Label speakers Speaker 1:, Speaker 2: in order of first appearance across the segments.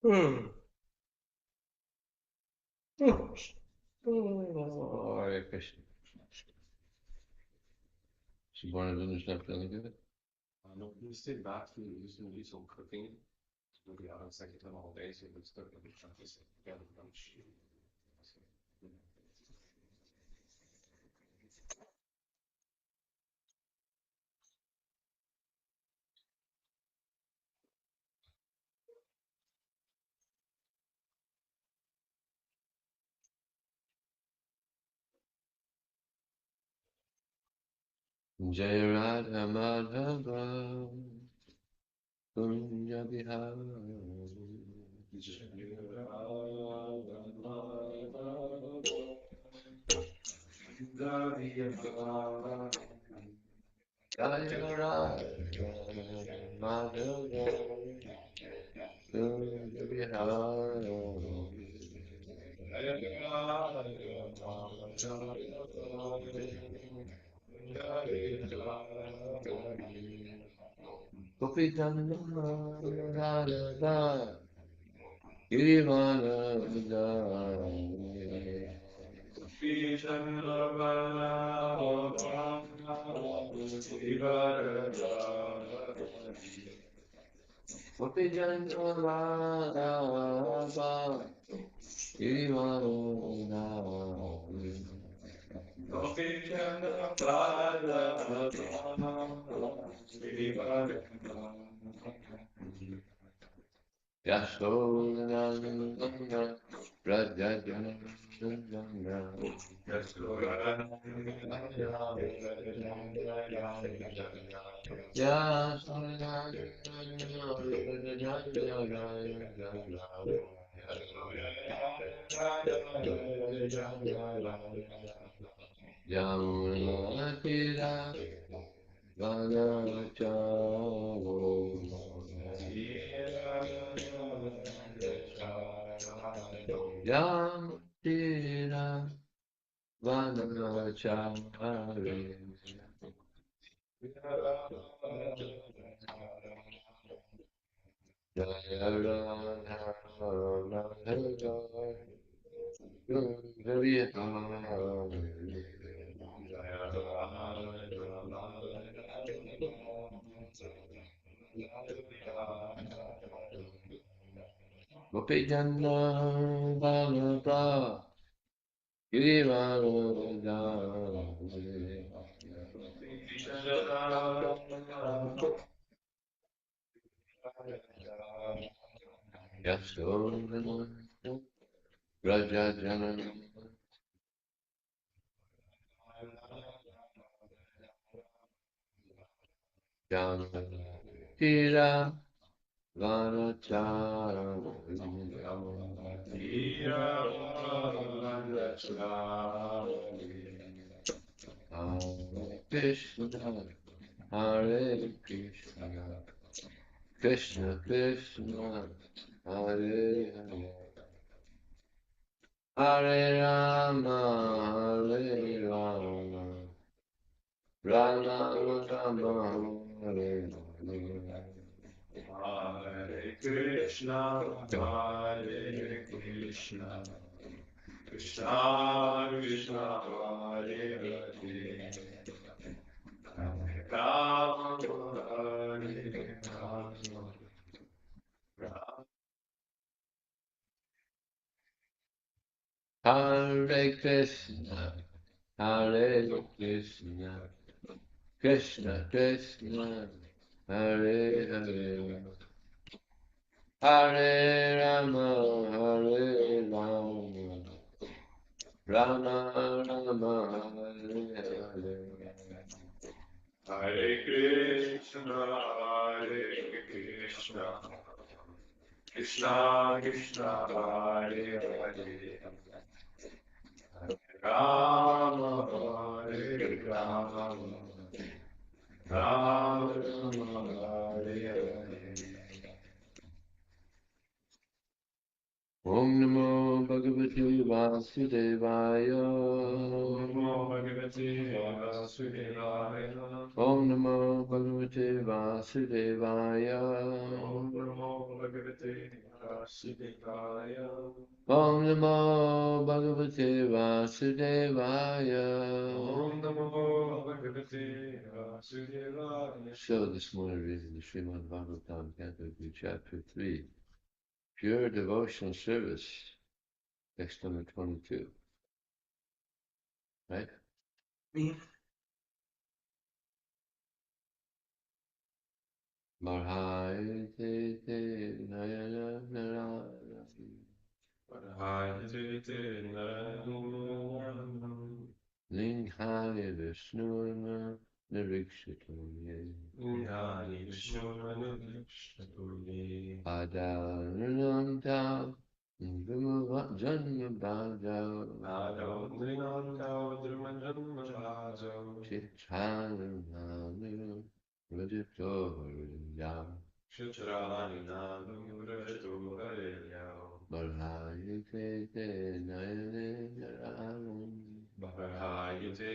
Speaker 1: Hare Krishna. Subarna's not feeling good?
Speaker 2: No, he stayed back. He's going to do some cooking. He's going to be out on second time all day, so he's going to be trying to get lunch.
Speaker 1: Jaya Radha Madhava Kunja Bihari Jaya Radha Madhava Kunja Bihari Gopi Chandra Radha Girivana Vijaya Gopi Chandra Radha Girivana Yasodhanandana Rajajanandana Yamunatira Vanacharo Yamunatira Vanachare Jaya Radha Madhava Kunja Gopi Chandra Bhalata Girivara Yasodhana Rajajana Jana Tira Vanachara Hare Krishna Hare Krishna Krishna Krishna Hare Hare Hare Rama Hare Rama Rama Rama Hare Hare
Speaker 2: Hare Krishna, Hare Krishna, Krishna Krishna, Hare Hare, Hare Rama, Hare Rama,
Speaker 1: Hare Krishna Hare Krishna Krishna Krishna Hare Hare Hare Rama Hare Rama Rama Rama Hare Hare
Speaker 2: Hare Krishna, Hare Krishna, Krishna Krishna, Hare Hare, Rama, Hare Rama, Rama Rama, Hare Hare.
Speaker 1: Om Namo Bhagavate Vasudevaya.
Speaker 2: Namo Bhagavate Vasudevaya.
Speaker 1: Om Namo Bhagavate Vasudevaya.
Speaker 2: Om Namo Bhagavate Vasudevaya.
Speaker 1: Om Namo Bhagavate Vasudevaya.
Speaker 2: Om Namo Bhagavate Vasudevaya.
Speaker 1: So this morning reading the Srimad Bhagavatam, Canto 2, Chapter 3, Pure Devotional Service, text number 22. Right? Marhaya te te nayana narayana.
Speaker 2: Parahayate Naranam.
Speaker 1: Linghaya Vishnuna Nirikshitoye.
Speaker 2: Ingani Vishnumanishatuye.
Speaker 1: Adaranam Tao Janma Bhajao.
Speaker 2: Adonrinam Taudrimajanmajajam.
Speaker 1: Chitranam Rajito Harinam.
Speaker 2: Kshitraninam Vrajatu Haryam.
Speaker 1: Marhayate te nayane naranam.
Speaker 2: Parahayate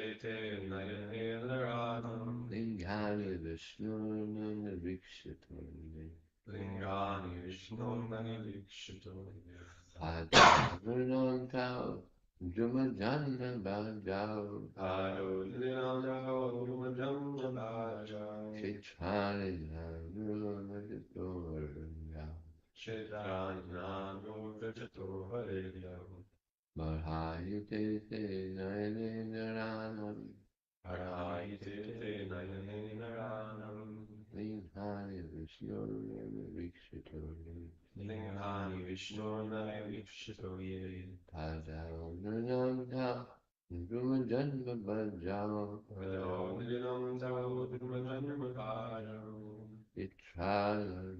Speaker 2: Nayane Naranam.
Speaker 1: Linghaya Vishnuna Nirikshitoye.
Speaker 2: Lingani Vishnumanishatuye.
Speaker 1: Adaranam Tao Jumajanma Bhajao.
Speaker 2: Adonrinam Taudrimajanmajajam.
Speaker 1: Chitranam Rajito Harinam.
Speaker 2: Kshitraninam Vrajatu Haryam.
Speaker 1: Marhayate te nayane naranam.
Speaker 2: Parahayate Nayane Naranam.
Speaker 1: Linghaya Vishnuna Nirikshitoye.
Speaker 2: Lingani Vishnumanishatuye.
Speaker 1: Adaranam Tao Jumajanma Bhajao.
Speaker 2: Adonrinam Taudrimajanmajajam.
Speaker 1: Chitranam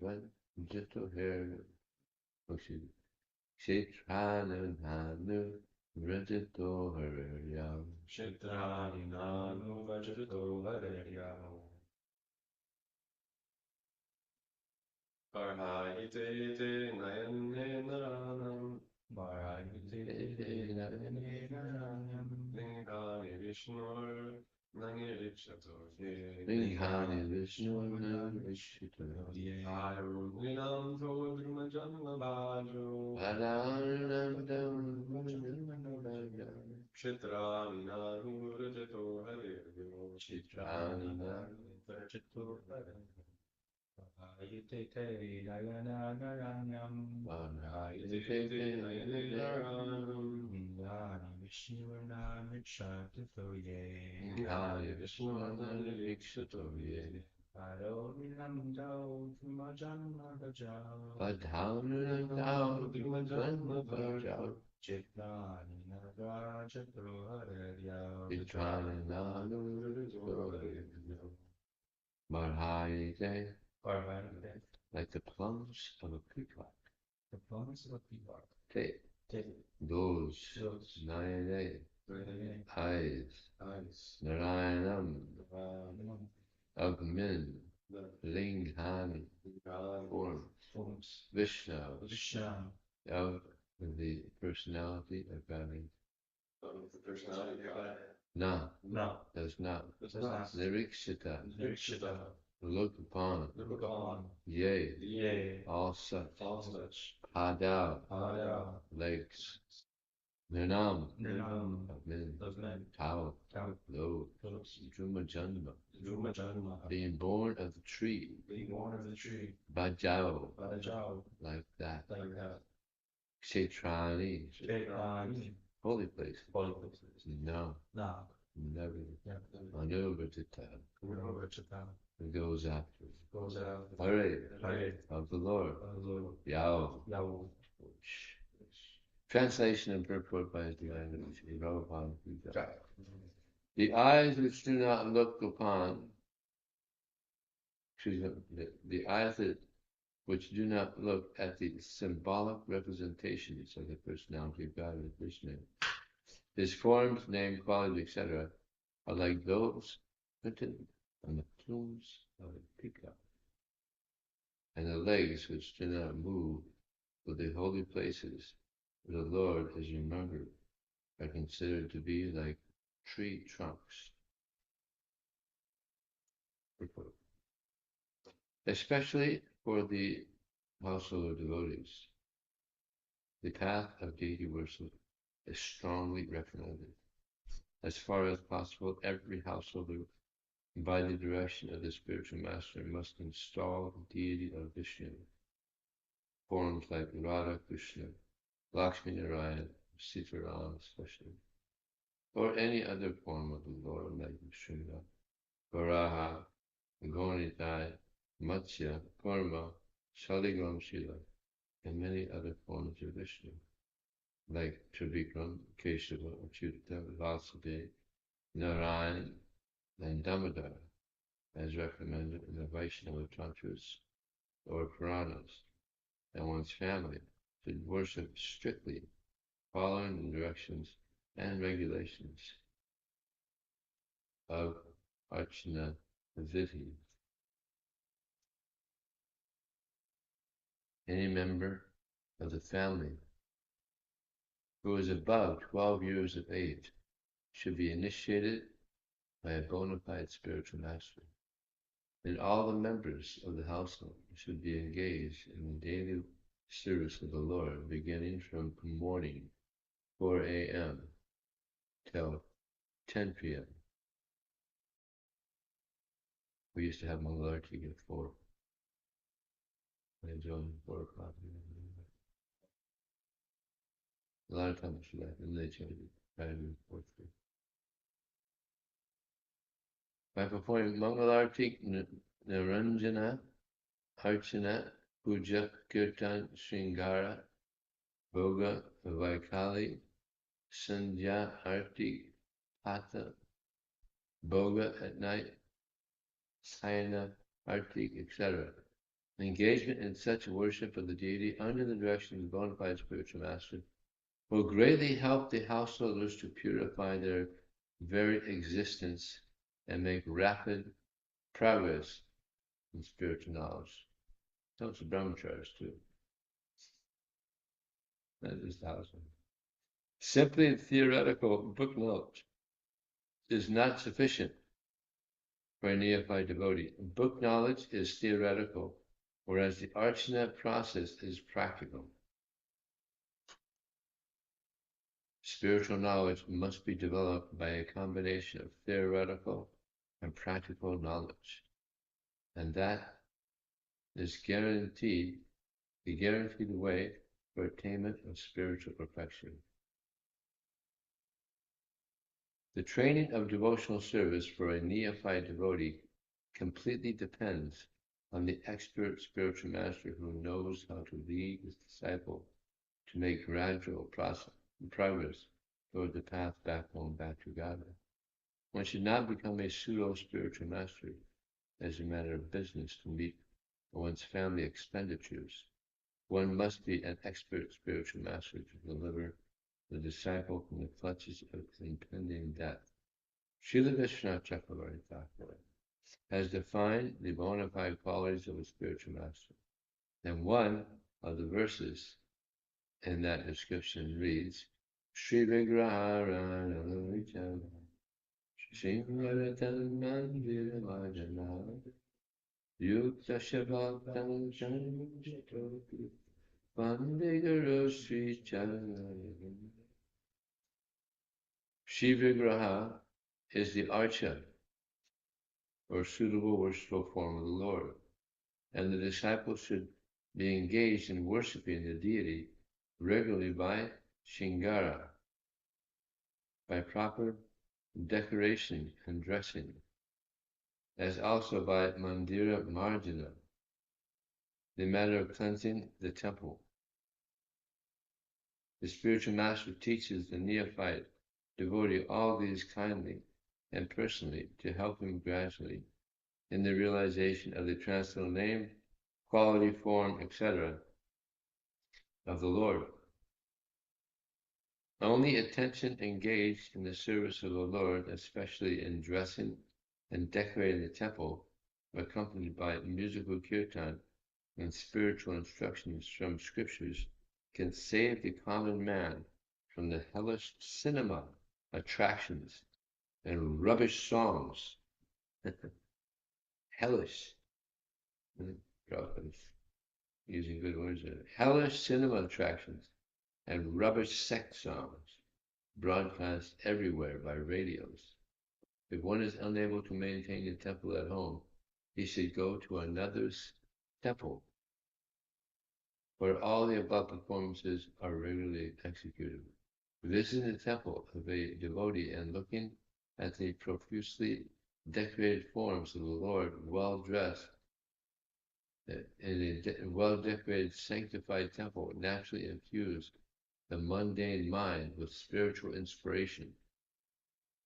Speaker 1: Rajito Harinam. Chitranam Rajito Harinam.
Speaker 2: Kshitraninam Vrajatu Haryam. Parahayate Nayane Naranam. Parahayate Nayane Naranam. Lingani Vishnur Nangirikshatoye.
Speaker 1: Linghani Vishnuna Nirikshitoye.
Speaker 2: Adonrinam Taudrimajanmajajam.
Speaker 1: Adaranam Tao Jumajanma Bhajao.
Speaker 2: Kshitraninam Vrajatu Haryam.
Speaker 1: Chitranam
Speaker 2: Vrajatu Haryam.
Speaker 3: Ayate Nayana Naranam.
Speaker 2: Ayate Nayane Naranam.
Speaker 3: Ingani Vishnuana Michatatoye.
Speaker 1: Linghaya Vishnuna Nirikshitoye.
Speaker 3: Adonrinam Tao Jumajanma Bhajao.
Speaker 1: Adaranam Tao Jumajanma Bhajao.
Speaker 3: Chitranina Vrajatu Haryam.
Speaker 1: Chitranam Rajito Harinam. Marhayate,
Speaker 3: Parvati,
Speaker 1: like the plums of a peacock.
Speaker 3: the promise of the art.
Speaker 1: Te, those,
Speaker 3: Those.
Speaker 1: Nayane, eyes,
Speaker 2: Eyes.
Speaker 1: Narayanam,
Speaker 3: Naranam,
Speaker 1: of men, Linghani, forms, Vishnu,
Speaker 3: Vishnu,
Speaker 1: of the personality of God.
Speaker 2: The personality of God.
Speaker 1: Na,
Speaker 3: No,
Speaker 1: does not,
Speaker 2: Does not.
Speaker 1: Nirikshita,
Speaker 3: Nikshita,
Speaker 1: look upon,
Speaker 2: Look upon.
Speaker 1: yea,
Speaker 3: Yea,
Speaker 1: all such,
Speaker 2: All such.
Speaker 1: Hadao,
Speaker 2: Pada.
Speaker 1: legs, Nirnam,
Speaker 3: Nirnam,
Speaker 1: of men,
Speaker 3: of men,
Speaker 1: Tao,
Speaker 3: Tao,
Speaker 1: those,
Speaker 3: those,
Speaker 1: Juma Janma,
Speaker 2: Juma Janma.
Speaker 1: being born of the tree,
Speaker 2: Being born of the tree.
Speaker 1: Bhajao,
Speaker 2: Bhajao.
Speaker 1: like that,
Speaker 2: Like that.
Speaker 1: Kshetrani,
Speaker 3: Chaitanya,
Speaker 1: holy places,
Speaker 3: holy places.
Speaker 1: no,
Speaker 3: Na,
Speaker 1: never,
Speaker 3: yeah,
Speaker 1: Anuvatita,
Speaker 3: Urvachita,
Speaker 1: it goes after,
Speaker 3: goes out,
Speaker 1: Hare,
Speaker 3: Hare,
Speaker 1: of the Lord,
Speaker 3: Lord,
Speaker 1: Yao.
Speaker 3: Yahu,
Speaker 1: Translation and purport by His Divinity, Prabhupada. The eyes which do not look upon, the eyes which do not look at the symbolic representations of the personality of God and Krishna, His forms, name, quality, etc., are like those printed on the plumes of a peacock, and the legs which do not move with the holy places for the Lord is remembered are considered to be like tree trunks. Especially for the household of devotees, the path of deity worship is strongly recommended. As far as possible, every householder, by the direction of the spiritual master, must install the deity of Vishnu, forms like Radha Krishna, Lakshmi Narayan, Sitaram especially, or any other form of the Lord like Srimad, Varaha, Gaunitai, Matsya, Kurma, Shaligam Shila, and many other forms of Vishnu, like Trivikram, Keshava, Achyuta, Vasudeva, Narayan, and Damodara, as recommended in the Vaishnava Tantras or Puranas, and one's family should worship strictly, following the directions and regulations of Archana Vidhi. Any member of the family who is above 12 years of age should be initiated by a bona fide spiritual master, and all the members of the household should be engaged in the daily service of the Lord, beginning from morning 4 a.m. till 10 p.m. We used to have Mangalarti at 4. I joined 4 o'clock. A lot of times for that, and they changed it. Try to do 4:30. By performing Mangalarti, Naranjana, Archana, Puja, Kirtan, Sringara, Bhoga, Vaikali, Sandhya, Arti, Hatha, Bhoga at night, Sayana, Arti, etc. Engagement in such worship of the deity under the direction of the bona fide spiritual master will greatly help the householders to purify their very existence and make rapid progress in spiritual knowledge. Helps the brahmacharis too. That is the household. Simply theoretical book knowledge is not sufficient for a neophyte devotee. Book knowledge is theoretical, whereas the archana process is practical. Spiritual knowledge must be developed by a combination of theoretical and practical knowledge, and that is the guaranteed way for attainment of spiritual perfection. The training of devotional service for a neophyte devotee completely depends on the expert spiritual master who knows how to lead his disciple to make gradual progress toward the path back home, back to God. One should not become a pseudo-spiritual master as a matter of business to meet one's family expenditures. One must be an expert spiritual master to deliver the disciple from the clutches of impending death. Srila Vishwanath Chakravarti Thakur has defined the bona fide qualities of a spiritual master. And one of the verses in that description reads, Sri Vigrahara Sri Varatam Mandir Vajana Yukta Shabaktam Janjatopi Vandegaro Sri Charan. Sri Vigraha is the archa, or suitable worshipful form of the Lord, and the disciple should be engaged in worshiping the deity regularly by shingara, by proper decoration and dressing, as also by mandira marjana, the matter of cleansing the temple. The spiritual master teaches the neophyte devotee all these kindly and personally to help him gradually in the realization of the transcendental name, quality, form, etc. of the Lord. Only attention engaged in the service of the Lord, especially in dressing and decorating the temple, accompanied by musical kirtan and spiritual instructions from scriptures, can save the common man from the hellish cinema attractions and rubbish songs. Hellish. Prabhupada using good words there. Hellish cinema attractions and rubbish sex songs broadcast everywhere by radios. If one is unable to maintain a temple at home, he should go to another's temple, where all the above performances are regularly executed. Visiting the temple of a devotee and looking at the profusely decorated forms of the Lord, well dressed in a well-decorated, sanctified temple, naturally infuse the mundane mind with spiritual inspiration.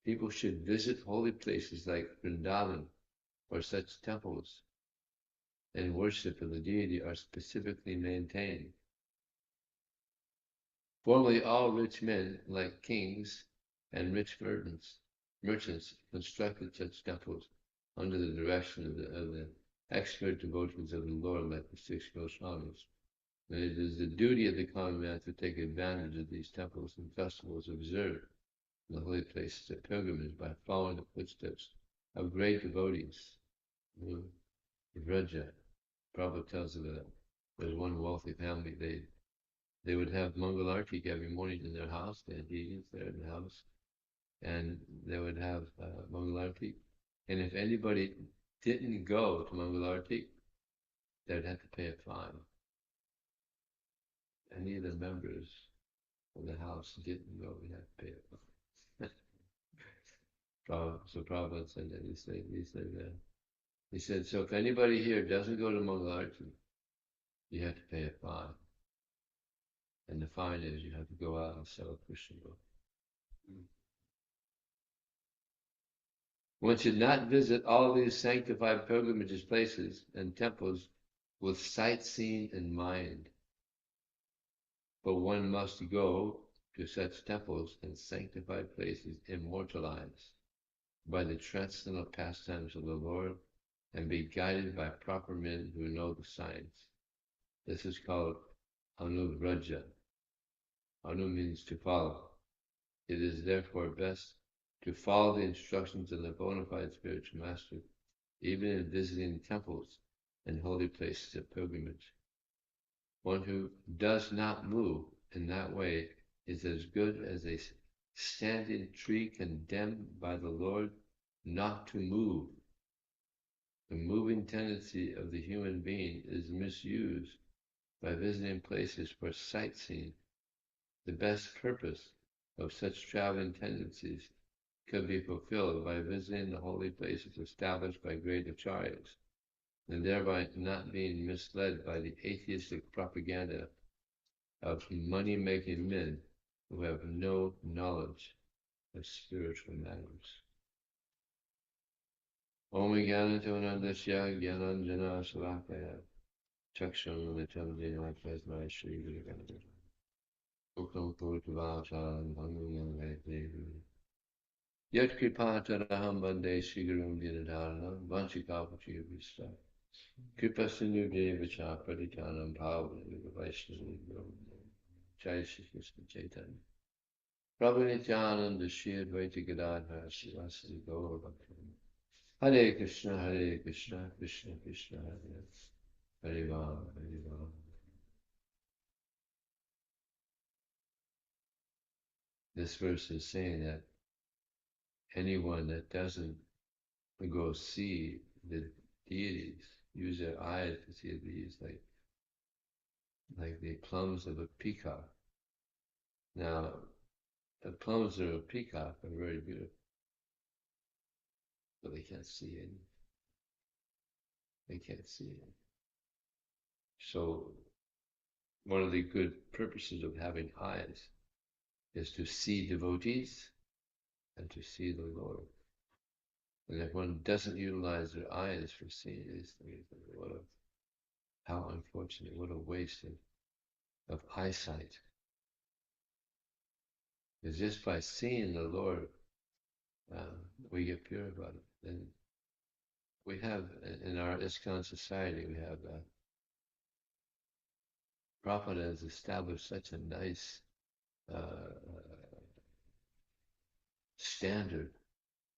Speaker 1: People should visit holy places like Vrindavan, where such temples and worship of the deity are specifically maintained. Formerly, all rich men, like kings and rich merchants constructed such temples under the direction of the expert devotees of the Lord, like the six Goswamis. And it is the duty of the common man to take advantage of these temples and festivals observed in the holy places of pilgrimage by following the footsteps of great devotees. Vraja, Prabhupada tells of that. There's one wealthy family, they would have Mangalartik every morning in their house. They had deities there in the house. And they would have Mangalartik. And if anybody didn't go to Mangalartik, they'd have to pay a fine. Any of the members of the house didn't go, we had to pay a fine. So Prabhupada said that. He said, so if anybody here doesn't go to Mangalartik, you have to pay a fine. And the fine is you have to go out and sell a Christian book. One should not visit all these sanctified pilgrimages places and temples with sightseeing in mind, but one must go to such temples and sanctified places immortalized by the transcendental pastimes of the Lord and be guided by proper men who know the science. This is called Anuvraja. Anu means to follow. It is therefore best to follow the instructions of the bona fide spiritual master, even in visiting temples and holy places of pilgrimage. One who does not move in that way is as good as a standing tree condemned by the Lord not to move. The moving tendency of the human being is misused by visiting places for sightseeing. The best purpose of such traveling tendencies could be fulfilled by visiting the holy places established by great acharyas, and thereby not being misled by the atheistic propaganda of money-making men who have no knowledge of spiritual matters. Om Gyananandasya Gyananjana Salakaya Chaksham Nitam Jena Prasmai Shri Guru Gandhara Ukam Purtavasa Bhangam Vaidevi Yat Kripataraham Bande Shri Gurum Dinadharana Vanchikapachya Vista Kripa Sinu Devacha Pradityanam Bhavana Vaishnavi Jai Shri Krishna Chaitanya Prabhu Nityananda Shri Advaita Gadadhara Sivasati Gaur Bhakti Hare Krishna, Krishna Krishna, Hare Hare Ram, Hare Ram. This verse is saying that anyone that doesn't go see the deities, use their eyes to see the deities like the plums of a peacock. Now, the plums of a peacock are very beautiful, but they can't see any. They can't see it. So, one of the good purposes of having eyes is to see devotees and to see the Lord. And if one doesn't utilize their eyes for seeing these things, how unfortunate, what a waste of eyesight. Because just by seeing the Lord, we get purified. And we have, in our ISKCON society, we have Prabhupada has established such a nice standard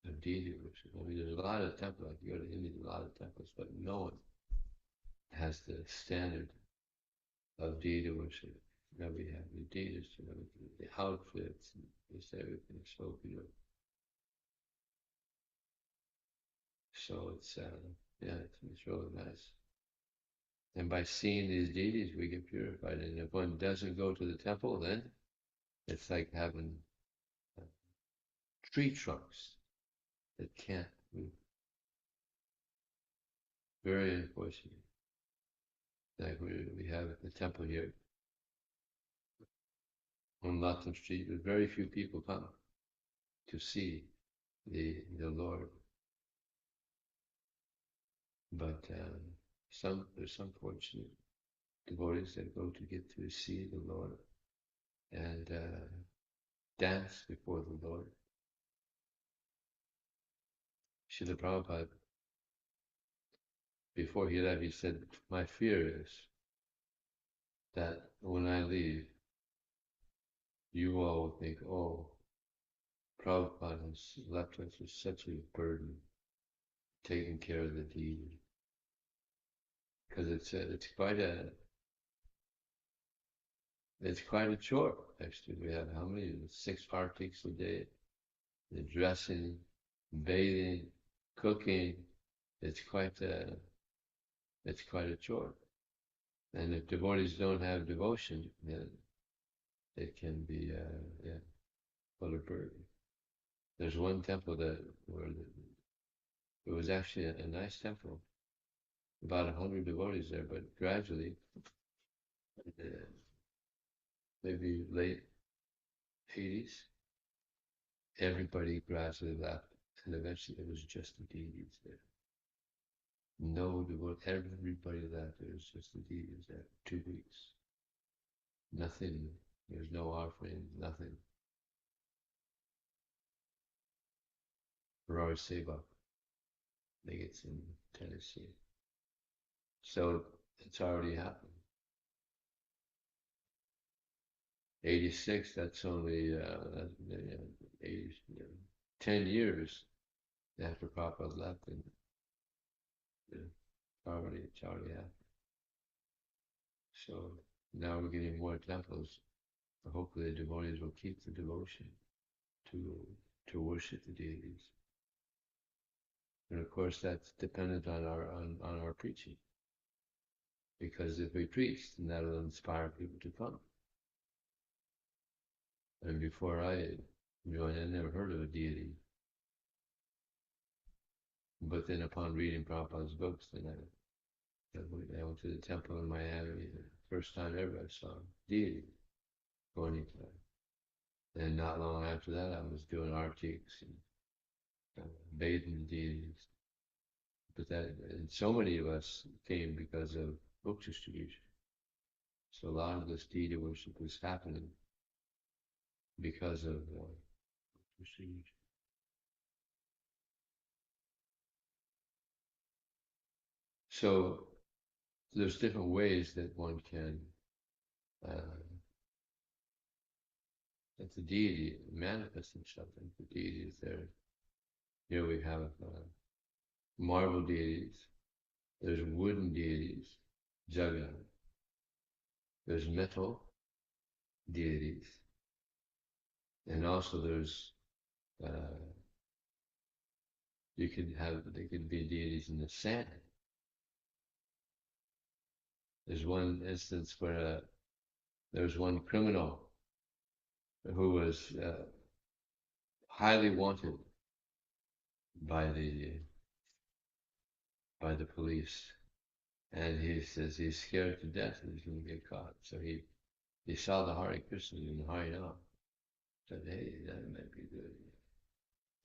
Speaker 1: of deity worship. I mean, there's a lot of temples. Like you go to India, there's a lot of temples, but no one has the standard of deity worship that we have. The deities, you know, the outfits, and just everything is so beautiful. So it's yeah, it's really nice. And by seeing these deities, we get purified. And if one doesn't go to the temple, then it's like having tree trunks that can't move. Very unfortunate. Like we have the temple here on Latham Street, but very few people come to see the Lord. But there's some fortunate devotees that go to get to see the Lord and dance before the Lord. Srila Prabhupada, before he left, he said, "My fear is that when I leave, you all will think, oh, Prabhupada has left us with such a burden, taking care of the deity." Because it's quite a chore. Actually, we have how many? 6 artics a day. The dressing, bathing, cooking. It's quite a chore. And if devotees don't have devotion, then it can be full of burden. There's one temple it was actually a nice temple, about 100 devotees there, but gradually, maybe late 80s, everybody gradually left, and eventually it was just the deities there. No devotee, everybody left. It was just the deities there. 2 weeks, nothing. There's no offering, nothing. Rara Seva, I think it's in Tennessee. So it's already happened. 86, that's only 10 years after Prabhupada left, and it's already happened. So now we're getting more temples. Hopefully the devotees will keep the devotion to worship the deities. And of course that's dependent on our preaching. Because if we preach, then that'll inspire people to come. And before I joined, I never heard of a deity. But then upon reading Prabhupada's books, then I went to the temple in Miami, the first time ever I saw a deity going into that. And not long after that, I was doing artiques and bathing the deities. But and so many of us came because of book distribution. So a lot of this deity worship was happening because of distribution. So there's different ways that one can, that the deity manifests himself. And the deity is there. Here we have marble deities. There's wooden deities, Jagat. There's metal deities. And also there's, they could be deities in the sand. There's one instance where there was one criminal who was highly wanted by the police, and he says he's scared to death that he's going to get caught. So he saw the Hare Krishna in Harinam. Said, hey, that might be good.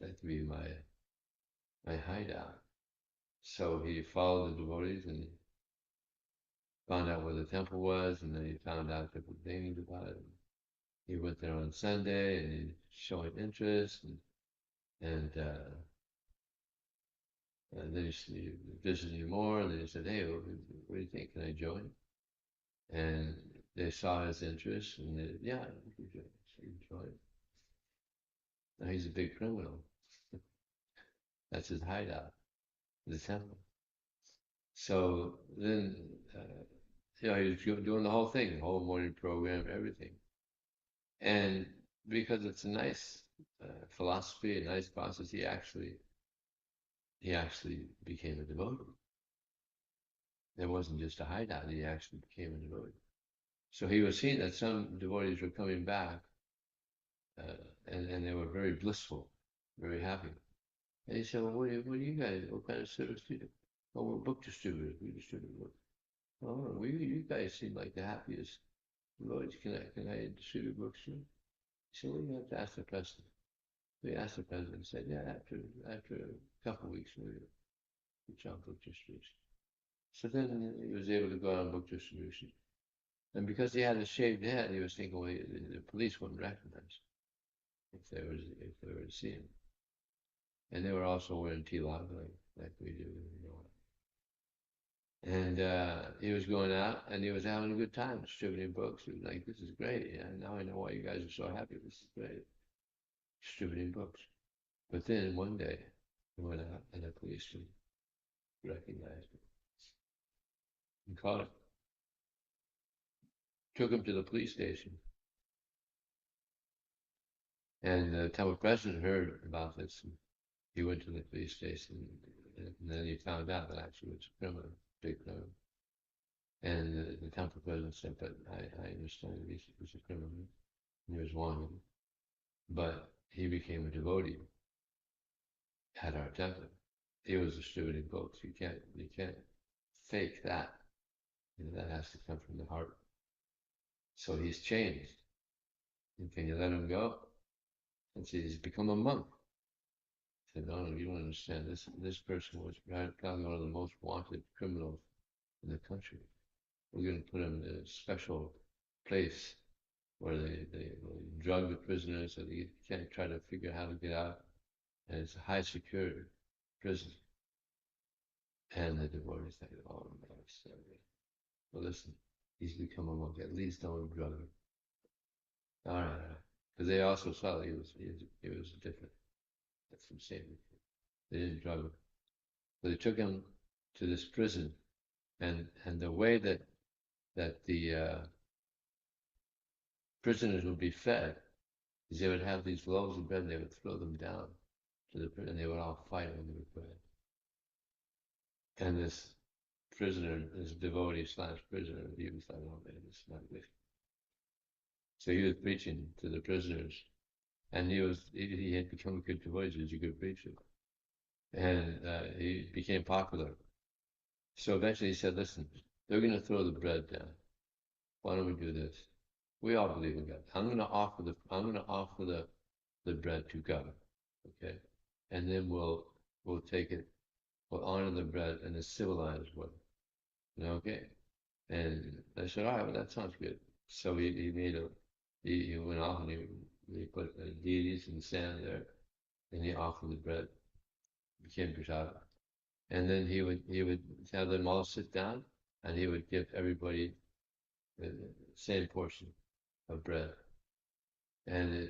Speaker 1: That could be my hideout. So he followed the devotees and found out where the temple was, and then he found out different things about it. He went there on Sunday and he showed interest, and then he visited more, and then he said, hey, what do you think? Can I join? And they saw his interest, and he enjoyed it. Now he's a big criminal. That's his hideout, the temple. So then, he was doing the whole thing, the whole morning program, everything. And because it's a nice philosophy, a nice process, he actually became a devotee. It wasn't just a hideout; he actually became a devotee. So he was seeing that some devotees were coming back, and they were very blissful, very happy. And he said, "Well, what are you guys? What kind of service do you do?" "Oh, we're book distributors. We distribute books." "Oh, well, you guys seem like the happiest devotees. Can I distribute books too?" He said, "Well, you have to ask the president." We asked the president and said, "Yeah, after a couple of weeks, we'll reach out book distribution." So then he was able to go on book distribution. And because he had a shaved head, he was thinking, well, the police wouldn't recognize him if they were to see him. And they were also wearing tilak like we do, you know. And he was going out, and he was having a good time distributing books. He was like, "This is great. Yeah, now I know why you guys are so happy. This is great, distributing books." But then one day, he went out, and the policeman recognized him and caught him. Took him to the police station. And the temple president heard about this. And he went to the police station, and then he found out that actually it was a criminal, big criminal. And the temple president said, "But I understand he was a criminal, and he was wanted. But he became a devotee at our temple. He was distributing books. You can't fake that. You know, that has to come from the heart. So he's changed. And can you let him go?" And said, "He's become a monk." I said, "No, you don't understand. This person was probably one of the most wanted criminals in the country. We're going to put him in a special place where they drug the prisoners so they can't try to figure out how to get out. And it's a high security prison." And the devotee said, "Oh, no, so well, listen, he's become a monk. At least don't drug him." All right. Because they also saw that he was different. That's the same. They didn't drug him. So they took him to this prison, and the way that the prisoners would be fed is they would have these loaves of bread, and they would throw them down to the prison, and they would all fight over the bread. And this prisoner, this devotee / prisoner, he was like, "Oh man, this is not good." So he was preaching to the prisoners, and he had become a good devotee, he was a good preacher, and he became popular. So eventually he said, "Listen, they're going to throw the bread down. Why don't we do this? We all believe in God. I'm going to offer the bread to God, okay? And then we'll take it. We'll honor the bread in a civilized way, okay?" And I said, "All right, well that sounds good." So he went off, and he put deities in the sand there, and he offered the bread. Became prasad. And then he would have them all sit down, and he would give everybody the same portion of bread. And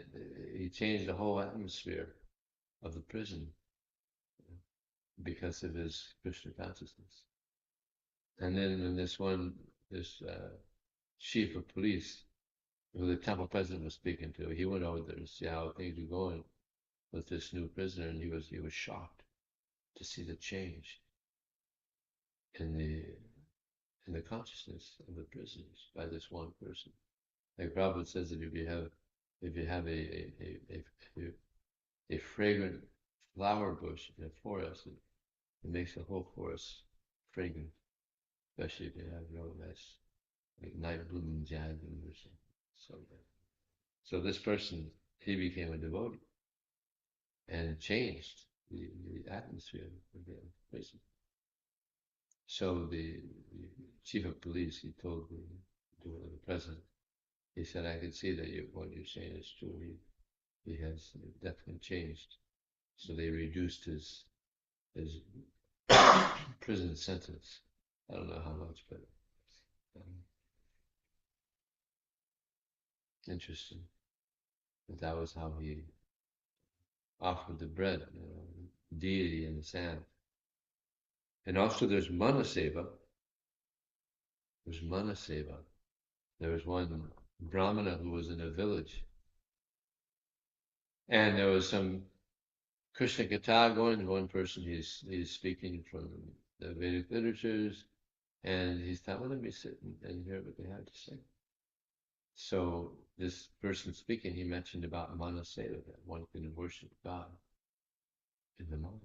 Speaker 1: he changed the whole atmosphere of the prison because of his Krishna consciousness. And then when this chief of police, who the temple president was speaking to, he went over there to see how things were going with this new prisoner, and he was shocked to see the change in the consciousness of the prisoners by this one person. Like Prabhu says that if you have a fragrant flower bush in a forest, it makes the whole forest fragrant, especially if you have nice like night blooming jasmine or something. So this person, he became a devotee and changed the atmosphere of the prison. So the chief of police, he told the president, he said, "I can see that what you're saying is true. He has definitely changed." So they reduced his prison sentence. I don't know how much, but Interesting. But that was how he offered the bread, deity in the sand. And also there's Manaseva. There's Manaseva. There was one Brahmana who was in a village. And there was some Krishna Katha going, one person he's speaking from the Vedic literatures, and he thought, well, let me sit and hear what they had to say. So this person speaking, he mentioned about Manaseva, that one can worship God in the mind.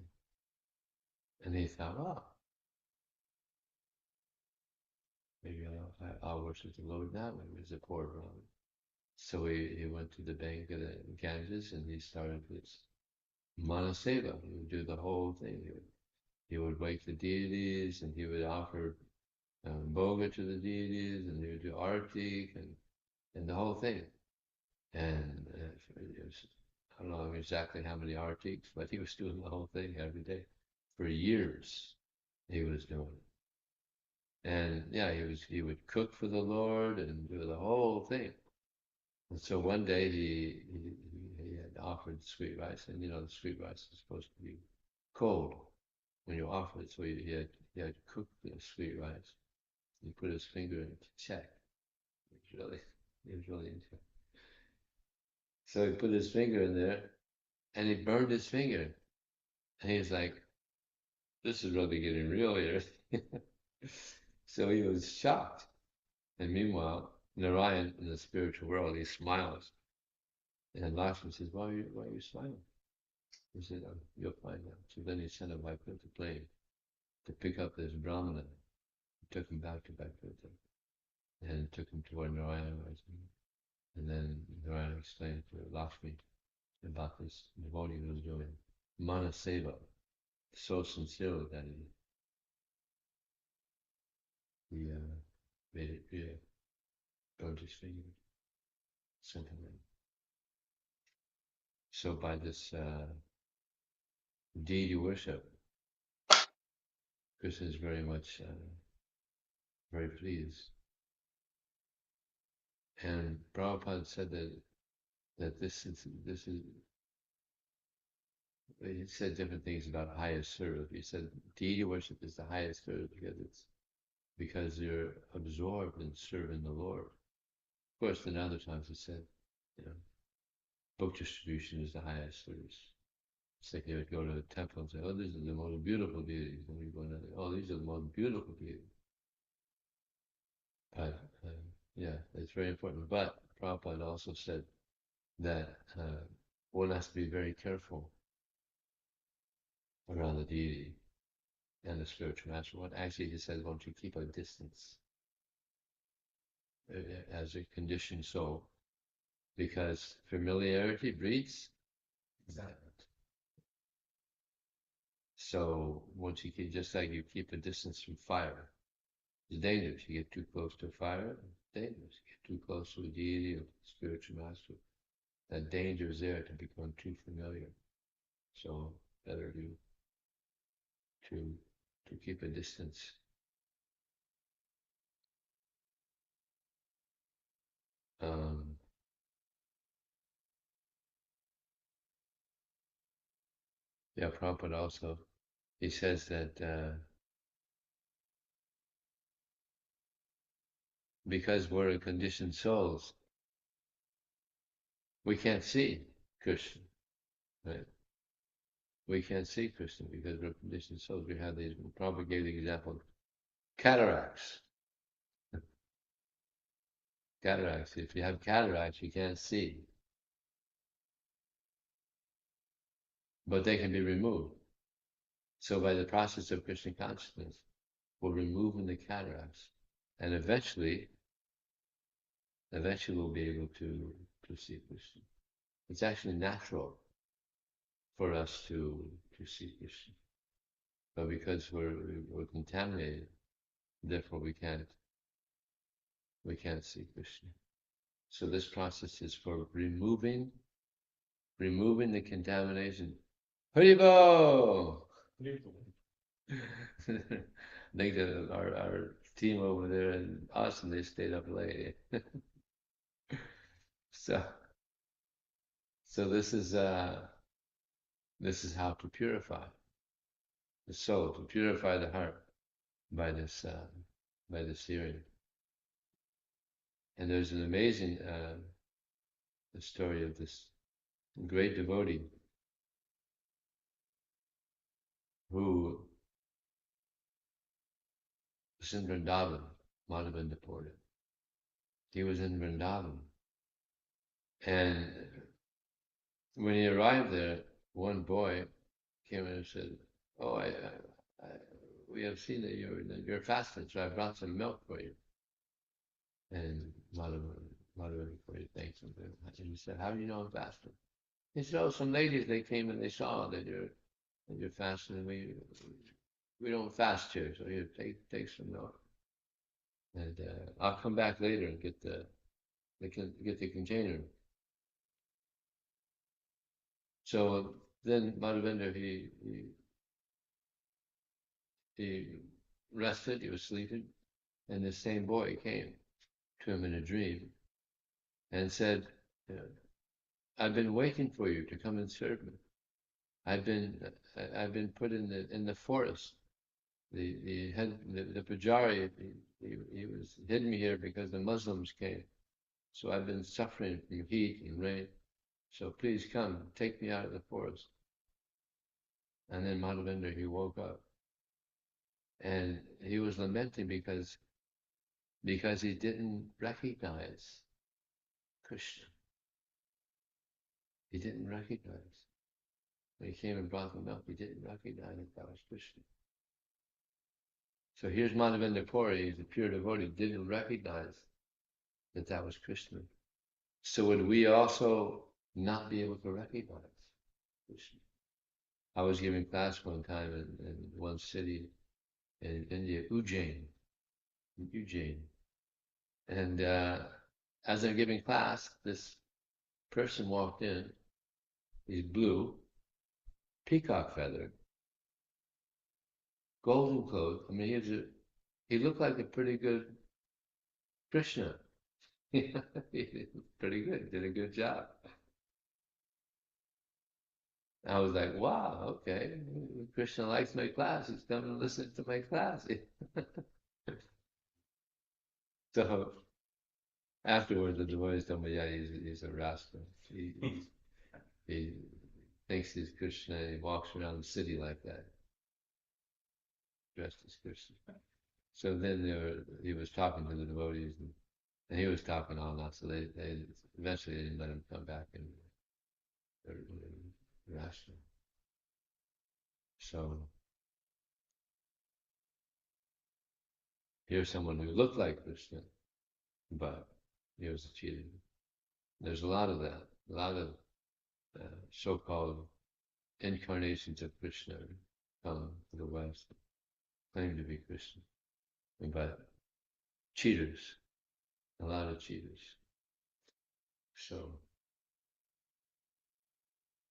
Speaker 1: And he thought, oh, maybe I'll worship the Lord that way. He was a poor Brahmin. So he went to the bank of the Ganges and he started this Manaseva. He would do the whole thing. He would wake the deities and he would offer bhoga to the deities and he would do artik and the whole thing. And it was, I don't know exactly how many artiks, but he was doing the whole thing every day. For years he was doing it. And yeah, he would cook for the Lord and do the whole thing. And so one day he had offered sweet rice, and the sweet rice is supposed to be cold when you offer it. So he had cooked the sweet rice. He put his finger in to check. He was really into it. So he put his finger in there, and he burned his finger. And he was like, "This is really getting real here." So he was shocked. And meanwhile, Narayan in the spiritual world, he smiles. And Lakshmi says, why are you smiling? He said, oh, you'll find out. So then he sent a Vaikuntha plane to pick up this Brahmana. He took him back to Vaikuntha and took him to where Narayan was. And then Narayan explained to Lakshmi about this devotee who was doing Manaseva so sincerely that he made it real, burned his finger, something like that. So by this deity worship, Krishna is very much very pleased. And Prabhupada said that this is he said different things about highest service. He said deity worship is the highest service because you're absorbed in serving the Lord. Of course, then other times he said, book distribution is the highest service. It's like you would go to a temple and say, oh, these are the most beautiful deities. And we go another, oh, these are the most beautiful deities. But yeah, it's very important. But Prabhupada also said that one has to be very careful around the deity and the spiritual master. What actually he says, won't you keep a distance as a conditioned soul, because familiarity breeds resentment. So once you keep, just like you keep a distance from fire, it's dangerous. You get too close to fire, it's dangerous. You get too close to a deity or spiritual master, that danger is there to become too familiar. So better to keep a distance. Yeah, Prabhupada also, he says that because we're conditioned souls, we can't see Krishna, right? We can't see Krishna because we're conditioned souls. We have these, Prabhupada gave the example, cataracts. Cataracts, if you have cataracts, you can't see. But they can be removed. So by the process of Krishna consciousness, we're removing the cataracts. And eventually we'll be able to see Krishna. It's actually natural for us to see Krishna. But because we're contaminated, therefore we can't see Krishna. So this process is for removing the contamination. Haribo! I think that our team over there in Austin, they stayed up late. So, so this is how to purify the soul, to purify the heart by this hearing. And there's an amazing story of this great devotee who was in Vrindavan, Madhavendra Puri. He was in Vrindavan. And when he arrived there, one boy came in and said, "Oh, we have seen that you're fasting, so I brought some milk for you." And Madhavendra Puri thanked him. And he said, "How do you know I'm fasting?" He said, "Oh, some ladies, they came and they saw that you're fasting, and we don't fast here, so here, take some milk, and I'll come back later and get the container." So then Madhavendra, he rested, he was sleeping, and this same boy came to him in a dream and said, "I've been waiting for you to come and serve me. I've been put in the forest. The Pujari, he was hidden here because the Muslims came. So I've been suffering from heat and rain. So please come, take me out of the forest." And then Madhavendra, he woke up and he was lamenting because he didn't recognize Krishna. He didn't recognize. When he came and brought the milk, he didn't recognize that was Krishna. So here's Madhavendra Puri, he's a pure devotee, didn't recognize that was Krishna. So would we also not be able to recognize Krishna? I was giving class one time in one city in India, Ujjain. And as I'm giving class, this person walked in. He's blue, peacock feather, golden clothes. I mean, he looked like a pretty good Krishna. He did pretty good, did a good job. I was like, wow, okay, Krishna likes my class. He's coming to listen to my class. So afterwards, the devotees told me, yeah, he's a rascal. He thinks he's Krishna. And he walks around the city like that, dressed as Krishna. So then he was talking to the devotees, and he was talking all night. So they eventually didn't let him come back and rational. So here's someone who looked like Krishna, but he was a cheater. There's a lot of that, a lot of so-called incarnations of Krishna come to the West, claim to be Krishna, but cheaters, a lot of cheaters.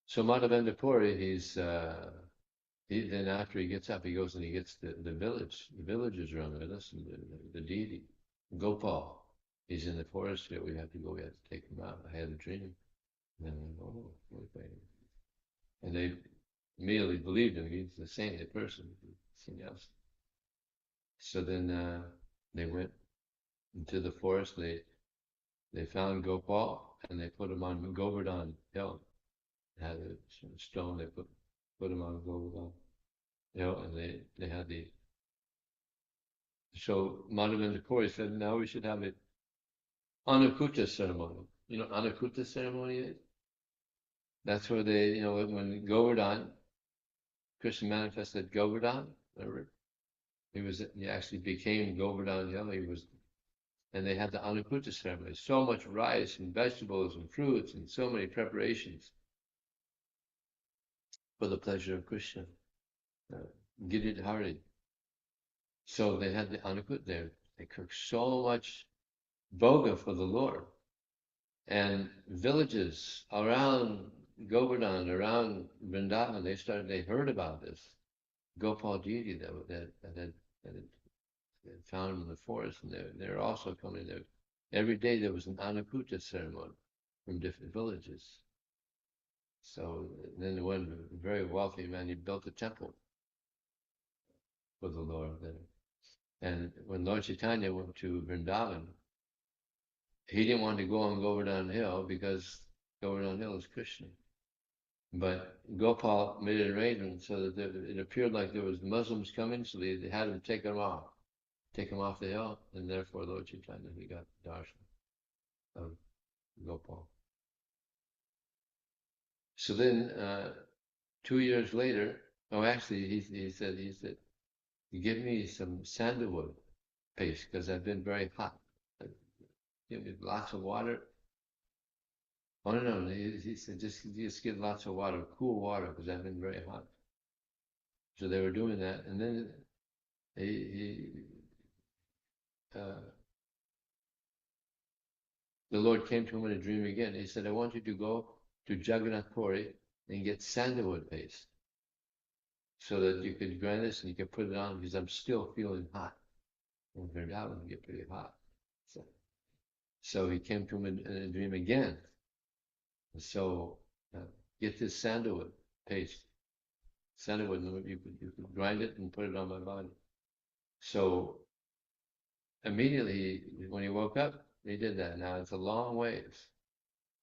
Speaker 1: So Madhavendra Puri, then after he gets up, he goes and he gets the villagers around there. Listen, the deity, Gopal. He's in the forest here. We have to take him out. I had a dream. And I went, oh, okay. And they immediately believed him. He's the same person, sannyas. So then they went into the forest. They found Gopal and they put him on Govardhan hill. They had a stone. They put him on Govardhan hill, and they had the. So Madhavendra Puri said, now we should have an Anakuta ceremony. You know what Anakuta ceremony is? That's where when Govardhan, Krishna manifested Govardhan, remember? He actually became Govardhan Hill. And they had the Anakuta ceremony. So much rice and vegetables and fruits and so many preparations for the pleasure of Krishna. Girid Hari. So they had the Anakuta there. They cooked so much bhoga for the Lord. And villages around Govardhan, around Vrindavan, they heard about this Gopal deity that had found in the forest, and they're also coming there. Every day there was an Anakuta ceremony. from different villages. So then one very wealthy man, he built a temple for the Lord there. And when Lord Chaitanya went to Vrindavan, he didn't want to go on Govardhan Hill because Govardhan Hill is Krishna. But Gopal made an arrangement so that it appeared like there was Muslims coming, so they had him take him off the hill, and therefore Lord Chaitanya, he got darshan of Gopal. So then, 2 years later, he said, give me some sandalwood paste because I've been very hot. Give me lots of water. Oh no, he said just get lots of water, cool water, because I've been very hot. So they were doing that, and then the Lord came to him in a dream again. He said, I want you to go to Jagannath Puri and get sandalwood paste, so that you could grind this and you could put it on, because I'm still feeling hot. And Vrindavan can get pretty hot. So he came to him in a dream again. So get this sandalwood paste. Sandalwood, you could grind it and put it on my body. So immediately when he woke up, he did that. Now it's a long ways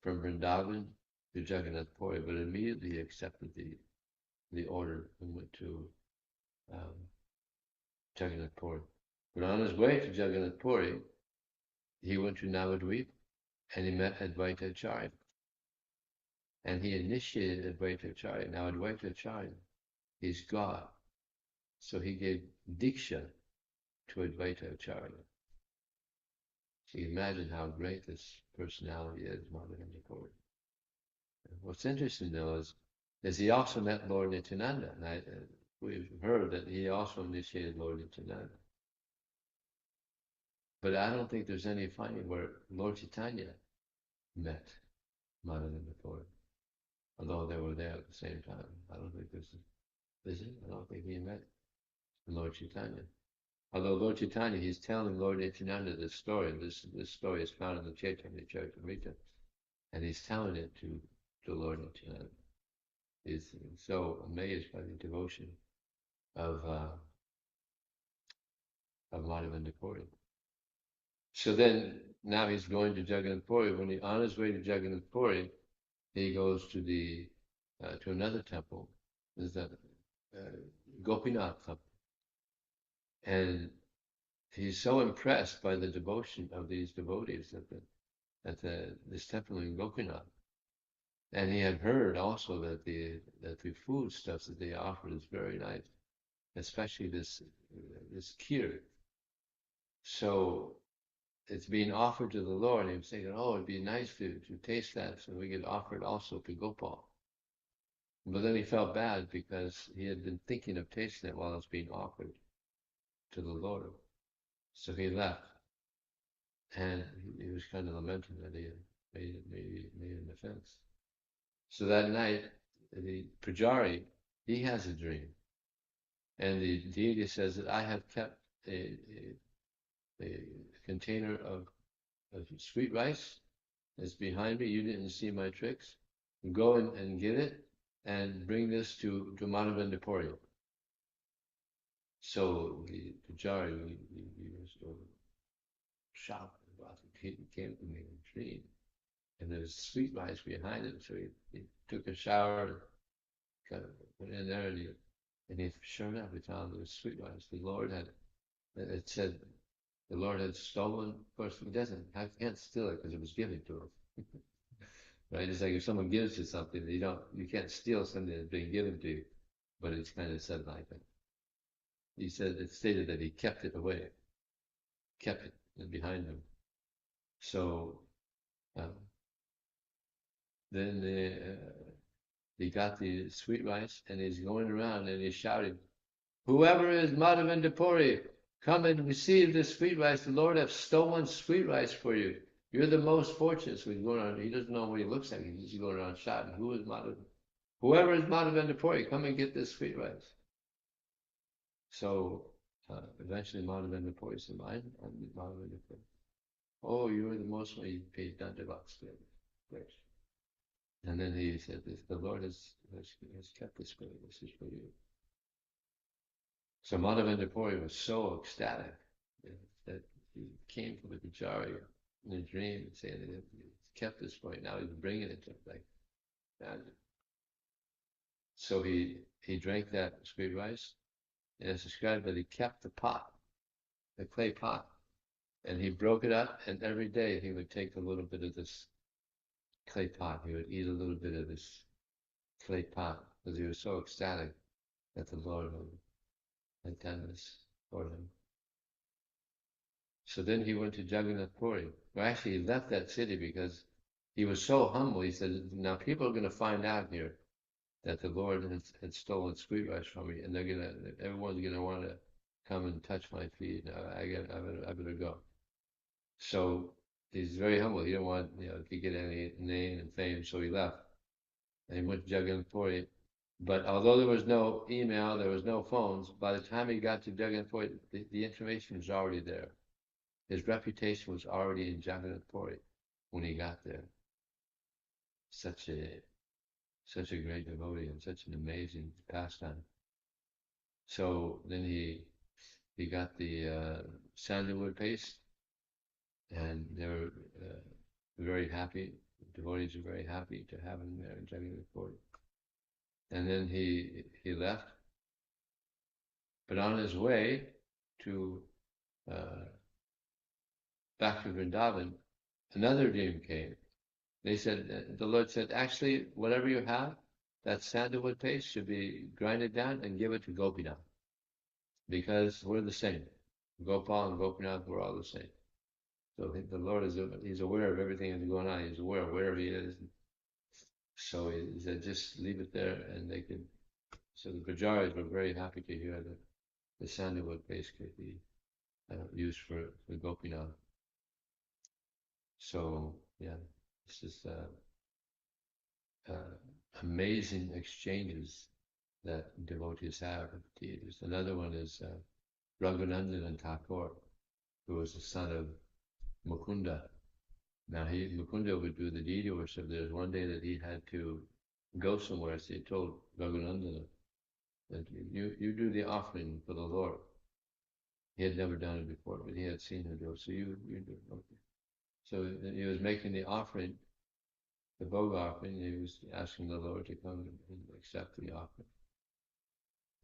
Speaker 1: from Vrindavan to Jagannath Puri, but immediately he accepted the order and went to Jagannath Puri. But on his way to Jagannath Puri, he went to Navadvip and he met Advaita Acharya. And he initiated Advaita Acharya. Now Advaita Acharya is God. So he gave Diksha to Advaita Acharya. So you imagine how great this personality is, Madhavendra Puri. What's interesting though is he also met Lord Nityananda. And we've heard that he also initiated Lord Nityananda. But I don't think there's any finding where Lord Chaitanya met Madhavendra Puri. Although they were there at the same time. I don't think I don't think he met Lord Chaitanya. Although Lord Chaitanya, he's telling Lord Nityananda this story. This story is found in the Chaitanya Charitamrita. And he's telling it to Lord Nityananda. He's so amazed by the devotion of Madhavendra Puri. So then, now he's going to Jagannath Puri. When on his way to Jagannath Puri, he goes to another temple. There's a Gopinath temple. And he's so impressed by the devotion of these devotees at this temple in Gopinath. And he had heard also that the food stuff that they offered is very nice, especially this kheer. So it's being offered to the Lord, and he was thinking, oh, it'd be nice to taste that, so we could offer it also to Gopal. But then he felt bad because he had been thinking of tasting it while it was being offered to the Lord. So he left, and he was kind of lamenting that he had made an offense. So that night, the Pujari, he has a dream, and the deity says that I have kept a container of sweet rice that's behind me. You didn't see my tricks. Go and get it and bring this to Madhavendra Puri. So the Pujari, he was so shocked about it. He came to me in a dream. And there's sweet rice behind him. So he took a shower, kind of went in there, and he sure enough, he found there was sweet rice. The Lord it said, the Lord had stolen. Of course, he can't steal it because it was given to him. Right? It's like if someone gives you something, you can't steal something that's being given to you. But it's kind of said like that. He said, it stated that he kept it away, kept it behind him. So then he got the sweet rice and he's going around and he's shouting, whoever is Madhavendra Puri, come and receive this sweet rice. The Lord has stolen sweet rice for you. You're the most fortunate. So he's going around, he doesn't know what he looks like. He's going around shouting, whoever is Madhavendra Puri, come and get this sweet rice. So eventually Madhavendra Puri said, I'm Madhavendra Puri. Oh, you're the most, he paid Dandavats to him. And then he said, the Lord has kept this for you. This is for you. So Madhavendra Puri was so ecstatic that he came from the Vijaya in a dream and saying that he's kept this for you. Now he's bringing it to him, like magic. So he drank that sweet rice, and it's described that he kept the pot, the clay pot, and he broke it up, and every day he would take a little bit of this clay pot. He would eat a little bit of this clay pot because he was so ecstatic that the Lord had done this for him. So then he went to Jagannath Puri. Well, actually, he left that city because he was so humble. He said, now people are going to find out here that the Lord had stolen sweet rice from me, and everyone's going to want to come and touch my feet. I better go. So he's very humble. He didn't want, to get any name and fame, so he left. And he went to Jagannath Puri. But although there was no email, there was no phones, by the time he got to Jagannath Puri, the information was already there. His reputation was already in Jagannath Puri when he got there. Such a great devotee and such an amazing pastime. So then he got the sandalwood paste, and they were very happy. The devotees were very happy to have him there in Jagannath Puri. And then he left, but on his way to back to Vrindavan, another dream came. They said, the Lord said, actually, whatever you have, that sandalwood paste should be grinded down and give it to Gopinath. Because we're the same. Gopal and Gopinath, we're all the same. So the Lord he's aware of everything that's going on. He's aware of where he is. So he said, just leave it there, and they could. So the Pujaris were very happy to hear that the sandalwood paste could be used for Gopinath. So yeah, this is amazing exchanges that devotees have with deities. Another one is Raghunandan Thakur, who was the son of Mukunda. Now Mukunda would do the deity worship. There was one day that he had to go somewhere, so he told Raghunandan that you do the offering for the Lord. He had never done it before, but he had seen him do it, so you do it. Okay. So he was making the offering, the Bhoga offering, and he was asking the Lord to come and accept the offering.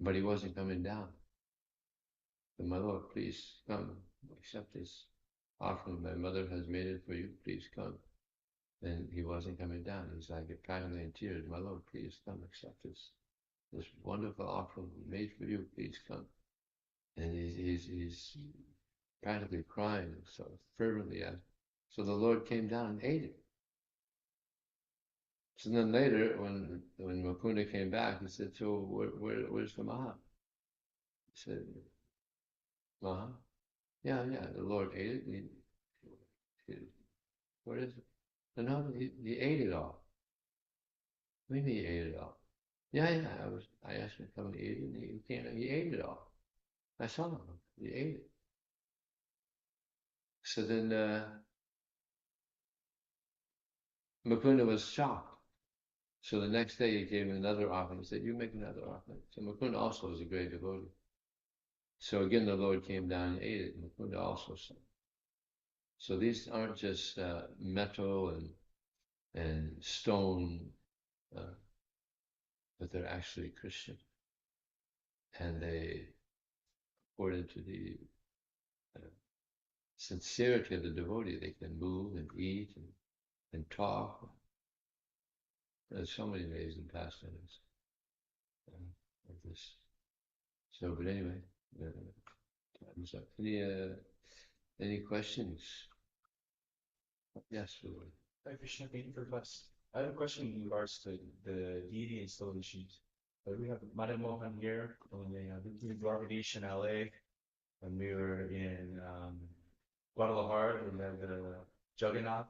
Speaker 1: But he wasn't coming down. So, my Lord, please come, accept this offering. My mother has made it for you, please come. And he wasn't coming down. He's like practically in tears. My Lord, please come, accept this wonderful offering made for you, please come. And he's practically crying so fervently. So the Lord came down and ate it. So then later, when Mukunda came back, he said, so where's the Maha? He said, Maha? Yeah, the Lord ate it. Where is it? No, he ate it all. Maybe he ate it all. Yeah, I asked him to come and eat it, and he came and he ate it all. I saw him, he ate it. So then Mukunda was shocked. So the next day he gave him another offering. He said, you make another offering. So Mukunda also was a great devotee. So again, the Lord came down and ate it, and Mukunda also saw. So these aren't just metal and stone, but they're actually Christian. And they, according to the sincerity of the devotee, they can move and eat and talk. There's so many amazing pastimes of this. So, but anyway, time's up. Any questions? Yes, Lord.
Speaker 3: Hi, Krishna, thank you for class. I have a question in regards to the deity installations. We have Madam Mohan here, and we did Dwarkadish in LA, and we were in Guadalajara, and we have the Jagannath.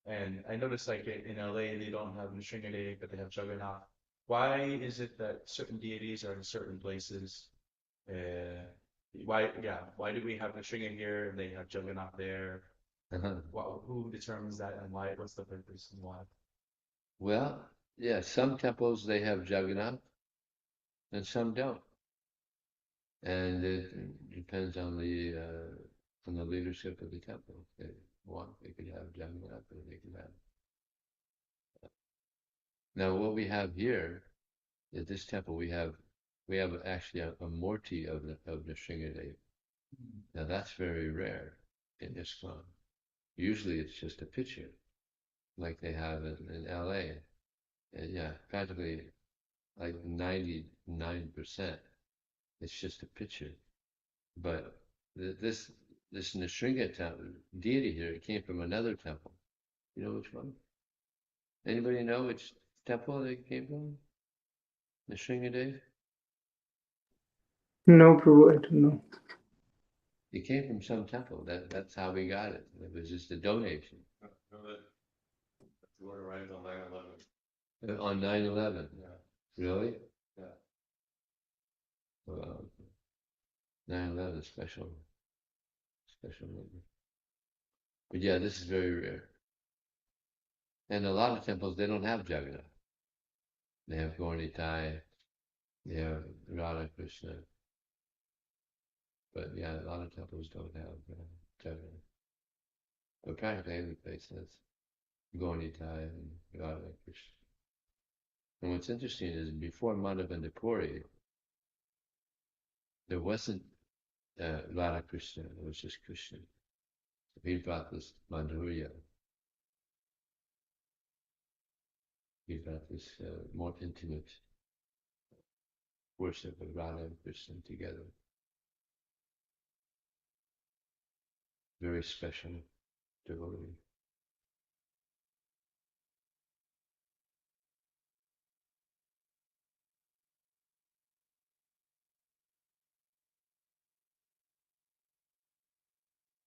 Speaker 3: And I noticed like in LA they don't have Nrsimhadev, but they have Jagannath. Why is it that certain deities are in certain places? Why do we have Nrsimha here and they have Jagannath there? Who determines that and why? What's the purpose and why?
Speaker 1: Well, yeah, some temples they have Jagannath and some don't. And it depends on the leadership of the temple. If they want, they could have Jagannath or they could have. Now what we have here at this temple we have actually a Murti of the Nrsingadev. Now that's very rare in ISKCON. Usually it's just a picture, like they have in LA. And yeah, practically like 99%. It's just a picture. But this Nrsinga temple deity here, it came from another temple. You know which one? Anybody know which temple it came from? Nrsingadev?
Speaker 4: No, Prabhu, I don't know.
Speaker 1: It came from some temple. That's how we got it. It was just a donation.
Speaker 2: Know that the word arrived on 9/11.
Speaker 1: On 9/11.
Speaker 2: Yeah.
Speaker 1: Really?
Speaker 2: Yeah.
Speaker 1: Well, 9/11 special number. But yeah, this is very rare. And a lot of temples they don't have Jagannath. They have Gaurnitai, they have Radha Krishna. But yeah, a lot of temples don't have Jagannath. But practically every place has Gaurnitai and Radha Krishna. And what's interesting is before Madhavendra there wasn't Radha Krishna, it was just Krishna. So he brought this Madhurya. He brought this more intimate worship of Radha and Krishna together. Very special devotee.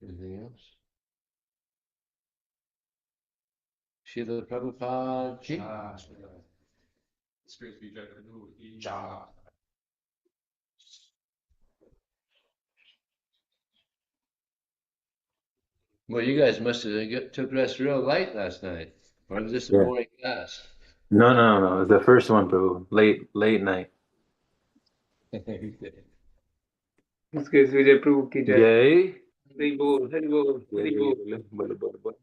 Speaker 1: Anything else? Srila Prabhupada Ki.
Speaker 2: Spirit Vijaya Prabhu.
Speaker 1: Well, you guys must have took rest real light last night. Or was this a
Speaker 5: Yeah.
Speaker 1: boring class?
Speaker 5: No. It was the first one, bro. Late night.
Speaker 4: इसके विजय प्रभु की जय
Speaker 5: Yay.
Speaker 4: Hari बोल हरि बोल हरि बोल
Speaker 5: Bolo, bolo, bolo.